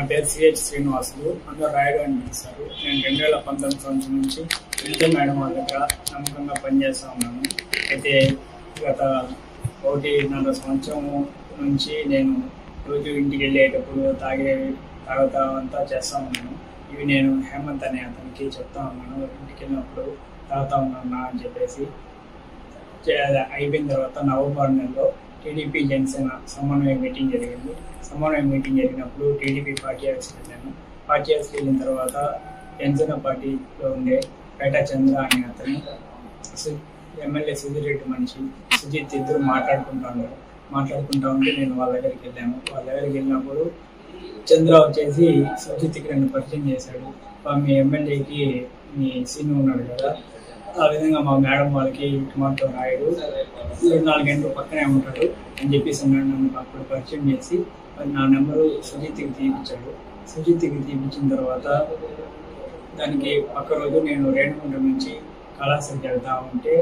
నా పేరు సిహెచ్ శ్రీనివాసులు, అందరూ రాయుడు అని పిలుస్తారు. నేను 2019 సంవత్సరం నుంచి విజయ మేడం వాళ్ళ దగ్గర నమ్మకంగా పనిచేస్తూ ఉన్నాను. అయితే గత 1.5 సంవత్సరం నుంచి నేను రోజు ఇంటికి వెళ్ళేటప్పుడు తాగుతా అంతా చేస్తూ ఉన్నాను. ఇవి నేను హేమంత్ అనే అతనికి చెప్తా ఉన్నాను, ఇంటికి వెళ్ళినప్పుడు తాగుతా ఉన్నాను అని చెప్పేసి. అయిపోయిన తర్వాత నవంబర్ నెలలో టీడీపీ జనసేన సమన్వయ మీటింగ్ జరిగింది. సమన్వయ మీటింగ్ జరిగినప్పుడు టీడీపీ పార్టీ ఆఫీస్కి వెళ్ళాను. పార్టీ ఆఫీస్కి వెళ్ళిన తర్వాత జనసేన పార్టీలో ఉండే పేట చంద్ర అనే అతను, ఎమ్మెల్యే సుధీరెడ్డి మనిషి సుజిత్ ఇద్దరు మాట్లాడుకుంటా ఉంటే నేను వాళ్ళ దగ్గరికి వెళ్ళాను. వాళ్ళ దగ్గరికి వెళ్ళినప్పుడు చంద్ర వచ్చేసి సుజిత్కి నన్ను పరిచయం చేశాడు. మీ ఎమ్మెల్యేకి మీ సీన్ ఉన్నాడు కదా, ఆ విధంగా మా మేడం వాళ్ళకి మాతో రాయుడు 4 గంటలు పక్కనే ఉంటాడు అని చెప్పేసి నన్ను అప్పుడు పరిచయం చేసి నా నెంబరు సుజిత్కి తీపించాడు. సుజిత్కి తీపించిన తర్వాత దానికి పక్క రోజు నేను రేణుగుంట నుంచి కళాశాలకు వెళ్తా ఉంటే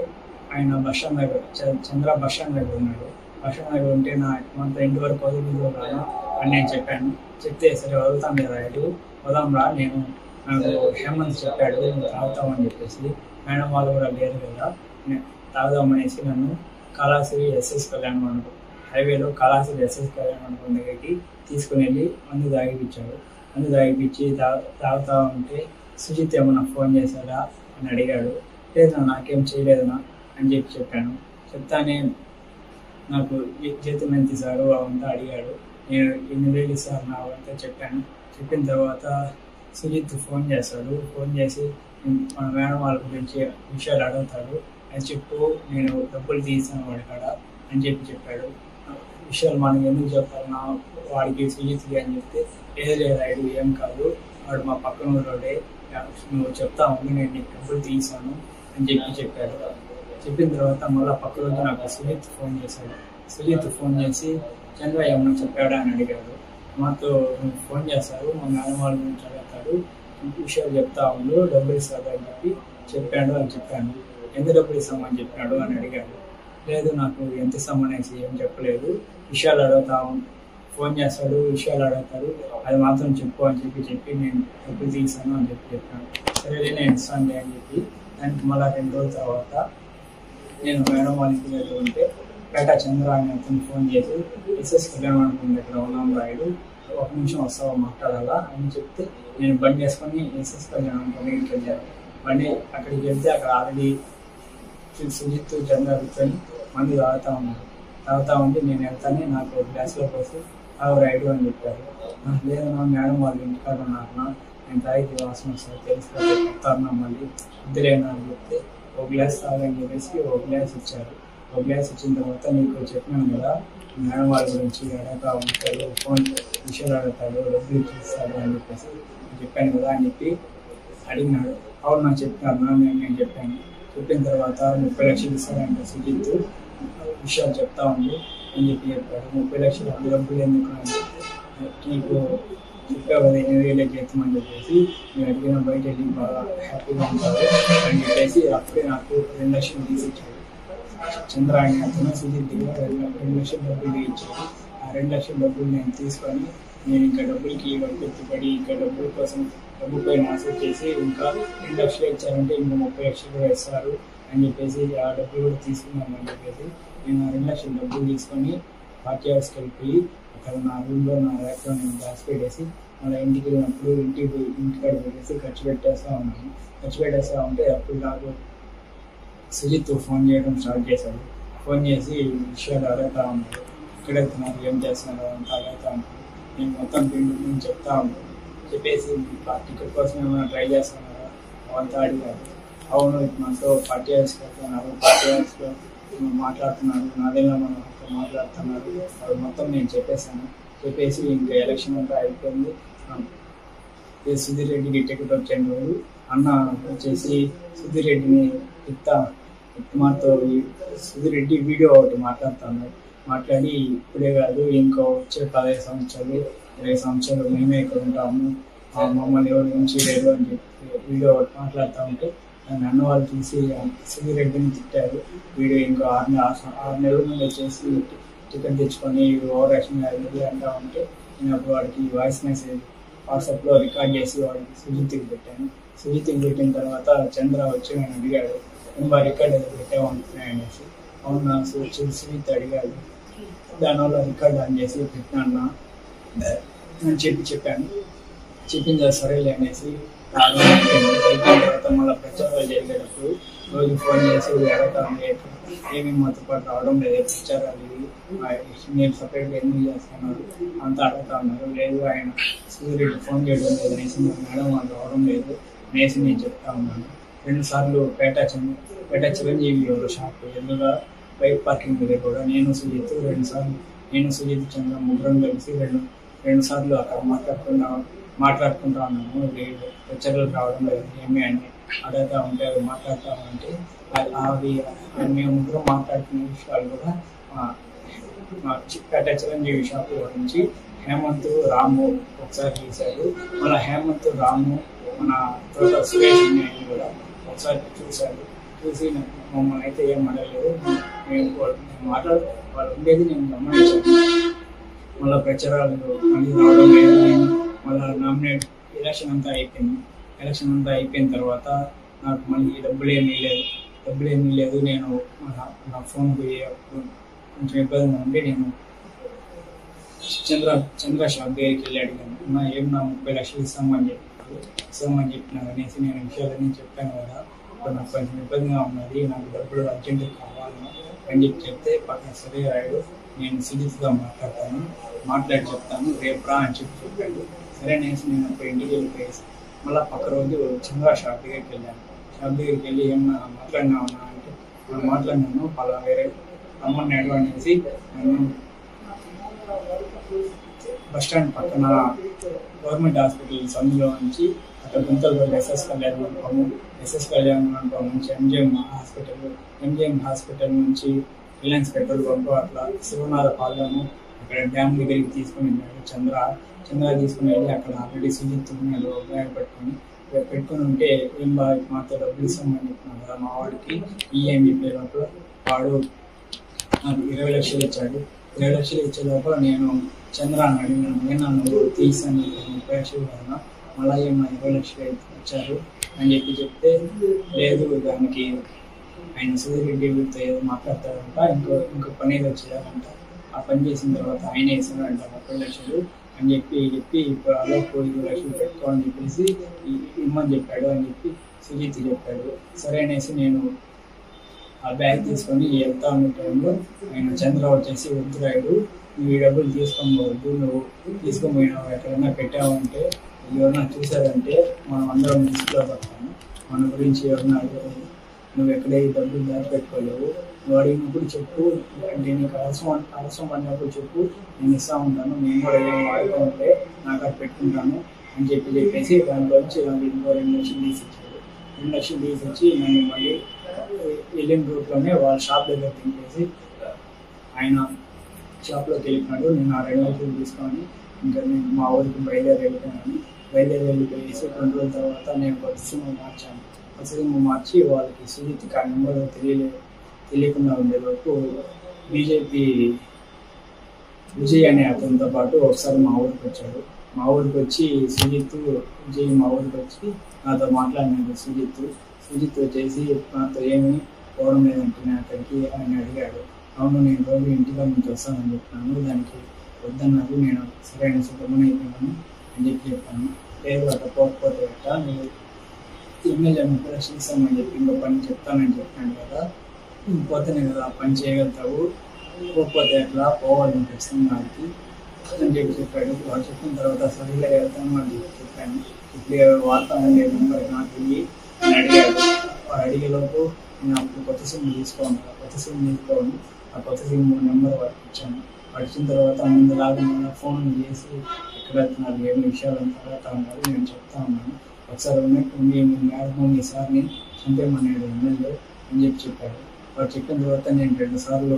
ఆయన బస్టాండ్ దగ్గర చంద్ర బస్టాండ్ దగ్గర ఉన్నాడు. బస్టాండ్ దగ్గర ఉంటే మనతో ఇంటి వరకు వదులు రాను అని నేను చెప్పాను. చెప్తే సరే వదులుతాం లేదా రాయుడు, వదాం రా, నాకు హేమంత్ చెప్పాడు తాగుతామని చెప్పేసి. మేడం వాళ్ళు కూడా లేరు కదా, తాగుదామనేసి నన్ను కాళాశ్రీ ఎస్ఎస్ కళ్యాణ మండపం హైవేలో కాళాశ్రీ ఎస్ఎస్ కళ్యాణ మండపం దగ్గరికి తీసుకుని వెళ్ళి మందు తాగిపించాడు. మందు తాగిపించి తాగుతా ఉంటే సుజిత్ ఏమన్నా ఫోన్ చేశాడా అని అడిగాడు. లేదు నాకేం చేయలేదనా అని చెప్పాను. చెప్తానే నాకు జీతం ఎంత ఇస్తారు అవంతా అడిగాడు. నేను 8,000 ఇస్తాను నా అవంతా చెప్పాను. చెప్పిన తర్వాత సుజిత్ ఫోన్ చేస్తాడు. ఫోన్ చేసి మన మేడం వాళ్ళ గురించి విషయాలు అడుగుతాడు. అని చెప్పు, నేను డబ్బులు తీసాను వాడి కాడ అని చెప్పాడు. విషయాలు మనకి ఎందుకు చెప్తాను వాడికి సుజిత్కి అని చెప్తే, లేదు రాయుడు ఏం కాదు, వాడు మా పక్కన ఊరోడే, నువ్వు చెప్తా ఉండి నేను నీకు డబ్బులు తీసాను అని చెప్పాడు. చెప్పిన తర్వాత మళ్ళీ పక్క రోజు నాకు సుజిత్ ఫోన్ చేశాడు. సుజిత్ ఫోన్ చేసి చంద్ర ఏమన్నా చెప్పాడా అని అడిగాడు. మాతో ఫోన్ చేస్తారు, మా మేడం వాళ్ళ గురించి అడుగుతాడు, విషయాలు చెప్తా ఉండు, డబ్బులు ఇస్తాడు అని చెప్పాడు అని చెప్పాను. ఎంత డబ్బులు ఇస్తామని చెప్పాడు అని అడిగాడు. లేదు నాకు ఎంత ఇస్తామనేసి ఏం చెప్పలేదు, విషయాలు ఫోన్ చేస్తాడు, విషయాలు అడుగుతాడు, అది మాత్రం చెప్పు అని చెప్పి నేను డబ్బులు తీసాను అని చెప్పాను. సరే నేను ఇస్తానులే అని చెప్పి దానికి మళ్ళీ 2 రోజుల తర్వాత నేను మేడం వాళ్ళ ఇంటి దగ్గర ఉంటే పేట చంద్ర అని అతను ఫోన్ చేసి ఎస్ఎస్ కళ్యాణ మండపం దగ్గర ఉన్నాం రాయుడు, 1 నిమిషం వస్తావా మాట్లాడాలా అని చెప్తే నేను బండి వేసుకొని ఎస్ఎస్ కళ్యాణ మండపం దగ్గరికి వెళ్ళాను. బండి అక్కడికి వెళ్తే అక్కడ ఆల్రెడీ సుజిత్ చంద్ర కూర్చొని మంది తాగుతా ఉంటే నేను వెళ్తానే నాకు గ్లాస్లో పోసి తాగు రాయుడు అని చెప్పారు. లేదన్నా మేడం వాళ్ళు ఇంటికాడ ఉన్నారన్నా, నేను తాగితే వాసన వస్తుంది తెలుసుకోవాలి చెప్తారన్నా, మళ్ళీ ఇద్దరేనా అని చెప్తే 1 గ్లాస్ తాగని చెప్పేసి 1 గ్లాస్ ఇచ్చారు. 1 గ్లాస్ ఇచ్చిన తర్వాత నీకు చెప్పినాను కదా మేడం వాళ్ళ గురించి అడుగుతా ఉంటాడు, ఫోన్ విషయాలు అడుగుతాడు, డబ్బులు ఇస్తాడు అని చెప్పేసి చెప్పాను కదా అని చెప్పి అడిగినాడు. అవును నాకు చెప్పినారు నేను చెప్పాను. చెప్పిన తర్వాత 30 లక్షలు ఇస్తాడంటే సుజిత్ విషయాలు చెప్తా ఉంది అని చెప్పాడు. 30 లక్షలు అంత డబ్బులు ఎందుకు అని నీకు చెప్పావు కదా 8,000 చేస్తామని చెప్పేసి నేను అడిగిన బయట వెళ్ళి బాగా హ్యాపీగా ఉంటారు అని చెప్పేసి అప్పుడే నాకు 2 లక్షలు తీసిచ్చాడు. చంద్ర అని అతను సుజిత్ దగ్గర 2 లక్షల డబ్బులు ఇచ్చాడు. ఆ 2 లక్షల డబ్బులు నేను తీసుకొని నేను ఇంకా డబ్బులకి పెట్టుబడి ఇంకా డబ్బుల కోసం డబ్బుపై ఆశ చేసి ఇంకా 2 లక్షలు ఇచ్చారంటే ఇంకా 30 లక్షలు కూడా ఇస్తారు అని చెప్పేసి ఆ డబ్బులు కూడా తీసుకున్నాను అని చెప్పేసి నేను 2 లక్షల డబ్బులు తీసుకొని పార్టీ హౌస్కి వెళ్ళిపోయి అక్కడ నా రూమ్లో నా ర్యాక్లో నేను గ్యాస్ పెట్టేసి మళ్ళీ ఇంటికి వెళ్ళినప్పుడు ఇంటికాడ పెట్టేసి ఖర్చు పెట్టేస్తూ ఉంటే అప్పుడు నాకు సుజిత్ ఫోన్ చేయడం స్టార్ట్ చేశాడు. ఫోన్ చేసి విషయాలు అడుగుతా ఉన్నాడు, ఎక్కడ వెళ్తున్నారు, ఏం చేస్తున్నారు అంతా అడుగుతా ఉన్నాడు. నేను మొత్తం నేను చెప్తా ఉన్నాను. చెప్పేసి టికెట్ కోసం ఏమైనా ట్రై చేస్తున్నారా అవంతా అడిగారు. అవును మనతో పార్టీ హౌస్కి వెళ్తున్నారు, పార్టీ హౌస్లో మాట్లాడుతున్నారు, నాదేలా మనం మాట్లాడుతున్నారు, అది మొత్తం నేను చెప్పేసి ఇంకా ఎలక్షన్ అంతా అయిపోయింది. సుధీర్ రెడ్డికి టికెట్ వచ్చిన రోజు అన్న వచ్చేసి సుధీర్ రెడ్డిని మాతో సుధీర్ రెడ్డి వీడియో ఒకటి మాట్లాడి ఇప్పుడే కాదు ఇంకో వచ్చే 15 సంవత్సరాలు 20 సంవత్సరాలు మేమే ఇక్కడ ఉంటాము, మమ్మల్ని ఎవరు నుంచి లేదు అని చెప్పి వీడియో ఒకటి మాట్లాడుతూ ఉంటే నన్ను వాళ్ళు చూసి సుధీర్ రెడ్డిని తిట్టారు. వీడియో ఇంకో 6 నెలల ముందు వచ్చేసి టికెట్ తెచ్చుకొని ఓవర్ యాక్షన్ అంటూ ఉంటే నేను అప్పుడు వాడికి వాయిస్ మెసేజ్ వాట్సాప్లో రికార్డ్ చేసి వాడికి సుజిత్కి పెట్టాను. సుజిత్కి పెట్టిన తర్వాత చంద్ర వచ్చి నన్ను అడిగాడు, ఇంకా రికార్డ్ ఏదో పెట్టామంటున్నాయి అనేసి. అవునా సుజిత్ అడిగాడు, దానివల్ల రికార్డ్ ఆన్ చేసి పెట్టినా అని చెప్పాను. చెప్పింది సరేలే అనేసి తర్వాత మళ్ళీ ప్రచారాలు జరిగేటప్పుడు రోజు ఫోన్ చేసి అడగండి ఏమేమి మాతో పాటు రావడం లేదు, ప్రచారాలు ఇవి నేను సపరేట్గా ఎందుకు చేస్తున్నారు అంతా అడుగుతా ఉన్నారు. లేదు ఆయన సూర్యుడు ఫోన్ చేయడం లేదు అనేసి మేడం వాళ్ళు రావడం లేదు అనేసి నేను చెప్తా ఉన్నాను. 2 సార్లు పేట చిరంజీవి ఎవరు షాప్ ఎదురుగా బైక్ పార్కింగ్ దగ్గర కూడా నేను సుజిత్ చంద్ర ముగ్గురం కలిసి రెండు సార్లు అక్కడ మాట్లాడుకుంటా ఉన్నాము. ప్రచారాలు రావడం లేదు ఏమి అని అడుగుతా ఉంటే అవి మాట్లాడుతూ ఉంటే అవి మేము ముగ్గురం మాట్లాడుకునే విషయాలు కూడా పేట చిరంజీవి షాప్ నుంచి హేమంత్ రాము ఒకసారి చూశారు. మన హేమంత్ రాము మన తోట సురేష్ కూడా ఒకసారి చూశారు. చూసి మమ్మల్ని అయితే ఏం అడగలేదు. మేము వాళ్ళు ఉండేది నేను గమనించాను. మళ్ళీ ప్రచారాలు మళ్ళీ రావడం లేదు. మళ్ళీ నామినేట్ ఎలక్షన్ అంతా అయిపోయిన తర్వాత నాకు మళ్ళీ డబ్బులు ఏమీ లేదు. నేను నా ఫోన్ పోయేటప్పుడు కొంచెం ఇబ్బందిగా ఉండి నేను చంద్ర షాప్ దగ్గరికి వెళ్ళి అడిగాను, నా 30 లక్షలు ఇస్తామని చెప్పినా అనేసి నేను విషయాలన్నీ చెప్పాను కదా. ఇప్పుడు నాకు కొంచెం ఇబ్బందిగా ఉన్నది, నాకు డబ్బులు అర్జెంట్ కావాలి అని చెప్తే పక్కన సరే రాయుడు నేను సీరియస్గా మాట్లాడి చెప్తాను రేపు రా అని చెప్పాడు. సరే అనేసి నేను అప్పుడు ఇంటికి వెళ్ళిపోయేసి మళ్ళీ పక్క రోజు చంద్ర షాప్ దగ్గరికి వెళ్ళాను. షాప్ దగ్గరికి వెళ్ళి ఏమన్నా మాట్లాడినావునా అంటే మనం మాట్లాడినాను అలా వేరే రమ్మన్నాడు అనేసి నేను బస్టాండ్ పక్కన గవర్నమెంట్ హాస్పిటల్ సందులో నుంచి అక్కడ గుంతలు ఎస్ఎస్ కళ్యాణ మండపం నుంచి ఎంజిఎం హాస్పిటల్ నుంచి రిలయన్స్ పెట్రోల్ బంక్ అట్లా శివనాథ పాలెము అక్కడ డ్యామ్ దగ్గరికి తీసుకుని వెళ్ళాడు. చంద్ర తీసుకుని వెళ్ళి అక్కడ ఆల్రెడీ సుజిత్ బ్యాగ్ పెట్టుకుని ఉంటే ఏం బాగా మాతో డబ్బులు ఇస్తామని చెప్తున్నాను కదా మా వాడికి అని చెప్పే లోపల వాడు నాకు 20 లక్షలు ఇచ్చాడు. 20 లక్షలు ఇచ్చే లోపల నేను చంద్ర అని అడిగినాను, నేను నువ్వు తీసాను 30 లక్షలు కదా మళ్ళీ ఏమన్నా 20 లక్షలు ఇచ్చారు అని చెప్తే లేదు దానికి ఆయన సూర్యరెడ్డితో ఏదో మాట్లాడతాడంట, ఇంకో పని ఏదో చేయాలంట, ఆ పని చేసిన తర్వాత ఆయన వేసాడంట 30 లక్షలు అని చెప్పి ఇప్పుడు అలోపు 20 లక్షలు పెట్టుకోవాలని చెప్పేసి ఇమ్మని చెప్పాడు అని చెప్పి సుజిత్ చెప్పాడు. సరే అనేసి నేను ఆ బ్యాగ్ తీసుకొని వెళ్తా ఉన్న టైంలో ఆయన చంద్ర వచ్చేసి వద్దురాయుడు నువ్వు ఈ డబ్బులు తీసుకోవద్దు, నువ్వు తీసుకుపోయినావు ఎక్కడైనా పెట్టావంటే ఎవరన్నా చూసారంటే మనం అందరం లిస్టులో పడతాము, మన గురించి ఎవరన్నా నువ్వు ఎక్కడ ఈ డబ్బులు దాచిపెట్టుకోలేవు, నువ్వు అడిగినప్పుడు చెప్పు, అంటే నీకు అవసరం పడినప్పుడు చెప్పు, నేను ఇస్తా ఉంటాను, నేను కూడా ఏం వాడుతూ ఉంటే నాకు అది పెట్టుకుంటాను అని చెప్పేసి దాంట్లో వచ్చి ఇంకో 2 లక్షలు తీసిచ్చాడు. 2 లక్షలు తీసిచ్చి నన్ను మళ్ళీ వెళ్ళిన రూట్లోనే వాళ్ళ షాప్ దగ్గర తింపేసి ఆయన షాప్లోకి వెళ్ళిపోయాడు. నేను ఆ 2 లక్షలు తీసుకొని ఇంకా నేను మా ఊరికి వెళ్ళిపోయేసి 2 రోజుల తర్వాత నేను కొత్త సిమ్ మార్చి వాళ్ళకి సుజిత్కి ఆ నెంబర్ తెలియకుండా ఉండేలోపు బీజేపీ విజయ్ అనే అతనితో పాటు ఒకసారి మా ఊరికి వచ్చాడు. మా ఊరికి వచ్చి విజయ్ మా ఊరికి వచ్చి నాతో మాట్లాడినాడు. సుజిత్ వచ్చేసి నాతో ఏమీ పోవడం లేదంటే నేను అక్కడికి ఆయన అడిగాడు. అవును నేను రోజు ఇంటిలో నుంచి వస్తానని చెప్పినాను, దానికి వద్దన్నారు, నేను సరైన సుఖమని అయిపోయినాను అని చెప్పాను. లేదు అట్లా పోకపోతే అట్లా నేను ఎమ్మెల్యే 30 లక్షలు ఇస్తామని చెప్పి ఇంకో పని చెప్తానని చెప్పాను కదా, పోతేనే కదా ఆ పని చేయగలుగుతావు, పోకపోతే అట్లా పోవాలని ఖచ్చితంగా వాడికి అని చెప్పాడు. వాడు చెప్పిన తర్వాత సరిగ్గా వెళ్తాను అని చెప్పాను. ఇప్పుడు వాడతానని నెంబర్ నాకు వెళ్ళి అని అడిగాడు. వాడు అడిగేలోపు నేను అప్పుడు కొత్త సిమ్ తీసుకోండి, ఆ కొత్త సిమ్ నెంబర్ వాడికి ఇచ్చాను. వచ్చిన తర్వాత ముందులాగా నేను ఫోన్ చేసి ఎక్కడ వెళ్తున్నారు ఏమి విషయాలు తర్వాత ఉన్నారు నేను చెప్తా ఉన్నాను. ఒకసారి మీ సార్ని చంపేమన్నాడు ఎమ్మెల్యే అని చెప్పాడు. వాడు చెప్పిన తర్వాత నేను 2 సార్లు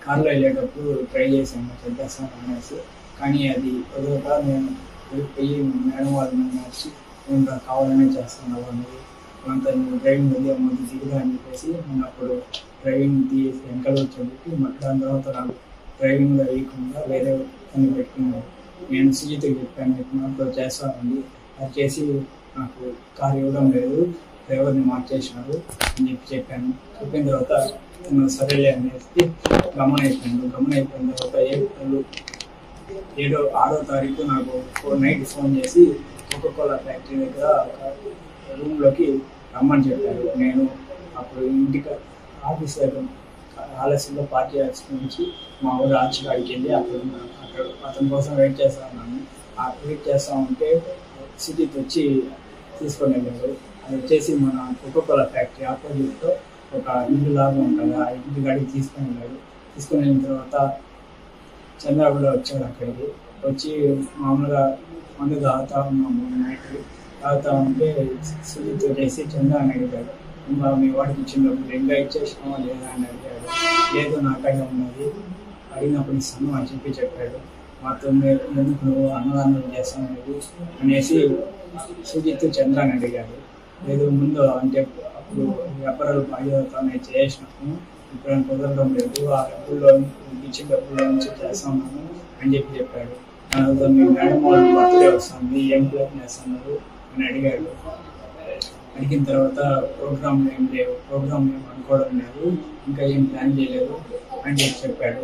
కార్లో వెళ్ళేటప్పుడు ట్రై చేశాను చంపేస్తాను అనేసి, కానీ అది కుదరక నేను పోయి మేడం వాళ్ళని మార్చి నేను కావాలనే చేస్తాను వాళ్ళు అంతా నేను డ్రైవింగ్ వెళ్ళి ముందు దిగుదా అని చెప్పేసి నేను అప్పుడు డ్రైవింగ్ తీసి వెనకాల వచ్చి దాని తర్వాత నాకు డ్రైవింగ్లో వేయకుండా వేరే పని పెట్టుకున్నాను. నేను సుజిత్కి చెప్పాను, చెప్పినప్పుడు చేస్తానండి, అది చేసి నాకు కారు ఇవ్వడం లేదు, డ్రైవర్ని మార్చేసినారు అని చెప్పాను. చెప్పిన తర్వాత సరేలే అనేసి గమనైపోయిన తర్వాత ఏప్రిల్ 6వ తారీఖు నాకు నైట్ ఫోన్ చేసి కోకోకోలా ఫ్యాక్టరీ దగ్గర రూమ్లోకి రమ్మని చెప్పారు. నేను అప్పుడు ఇంటికి ఆఫీస్ దగ్గర ఆలస్యంలో పార్టీ నుంచి మా ఊరు ఆర్చికాడికి వెళ్ళి అక్కడ అతని కోసం వెయిట్ చేస్తా ఉన్నాను. వెయిట్ చేస్తా ఉంటే సుజిత్ వచ్చి తీసుకొని వెళ్ళాడు. అది వచ్చేసి మన కోకోకోలా ఫ్యాక్టరీ ఆపోజిట్లో ఒక ఇల్లు లాగా ఉంటుంది, ఆ ఇంటి గాడికి తీసుకొని వెళ్ళాడు. తీసుకొని వెళ్ళిన తర్వాత చంద్ర కూడా వచ్చాడు. అక్కడికి వచ్చి మామూలుగా మందు తాగుతా ఉన్నాము. నైట్ తాగుతా ఉంటే సుజిత్ చేసి చంద్ర అని అడిగాడు, ఇంకా మీ వాడికి ఇచ్చినప్పుడు ఇంకా ఇచ్చేసినావా లేదా అని అడిగాడు. లేదు నాకైనా ఉన్నది, అడిగినప్పుడు ఇస్తాను అని చెప్పాడు. మాతో ఎందుకు నువ్వు అన్నదానం చేస్తాను లేదు అనేసి సుజిత్ చంద్ర అని అడిగాడు. లేదు ముందు అంటే అప్పుడు వ్యాపారాలు బాధ్యతనే చేసినాము, ఇప్పుడు కుదరడం లేదు, ఆ డబ్బుల్లో ఇచ్చిన డబ్బుల్లో నుంచి చేస్తాను అని చెప్పాడు. మీ మేడం వాళ్ళు బర్త్డే వస్తుంది, ఏం ప్లాన్ చేస్తున్నారు అని అడిగాడు. అడిగిన తర్వాత ప్రోగ్రామ్ ఏం అనుకోవడం లేదు, ఇంకా ఏం ప్లాన్ చేయలేదు అని చెప్పాడు.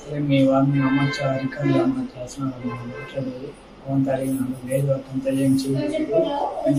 సరే మీ వాళ్ళని అమ్మచ్చా రికార్డులు ఏమన్నా చేస్తున్నాను మాట్లాడేది అవంతా అడిగినాను. లేదు అతంతా ఏం చేయలేదు అని